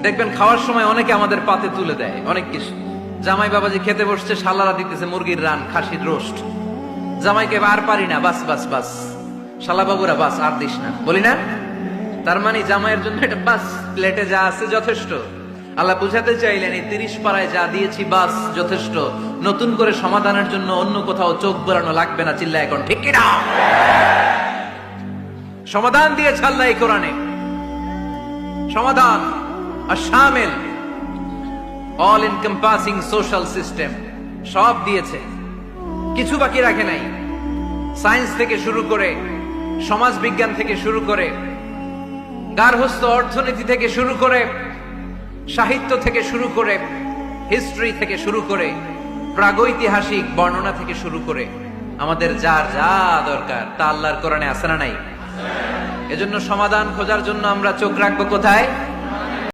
দেখবেন খাওয়ার সময় অনেকে আমাদের পাতে তুলে দেয় অনেক কিছু। জামাই বাবাজি খেতে বসছে, শালারা দিতেছে মুরগির রান, খাসির রোস্ট। জামাইকে আর পারি না, বাস বাস বাস, শালা বাবুরা বাস আর দিস না, বলি না? তার মানে জামাইয়ের জন্য এটা বাস, প্লেটে যা আছে যথেষ্ট। আল্লাহ বুঝাতে চাইলেন এই 30 পাড়ায় যা দিয়েছি বাস যথেষ্ট, নতুন করে সমাধানের জন্য অন্য কোথাও চোখ বোলানো লাগবে না। চিল্লা এখন ঠিক কিনা? সমাধান দিয়েছে আল্লাহ এই কোরআনে, সমাধান আর শামিল, অল এনকম্পাসিং সোশ্যাল সিস্টেম সব দিয়েছে, কিছু বাকি রাখে নাই। সায়েন্স থেকে শুরু করে, সমাজ বিজ্ঞান থেকে শুরু করে, গার্হস্থ্য অর্থনীতি থেকে শুরু করে, সাহিত্য থেকে শুরু করে, হিস্ট্রি থেকে শুরু করে, প্রাগৈতিহাসিক বর্ণনা থেকে শুরু করে, আমাদের যার যা দরকার তা আল্লাহর কোরআনে আছে না নাই? এজন্য সমাধান খোঁজার জন্য আমরা চোখ রাখবো কোথায়?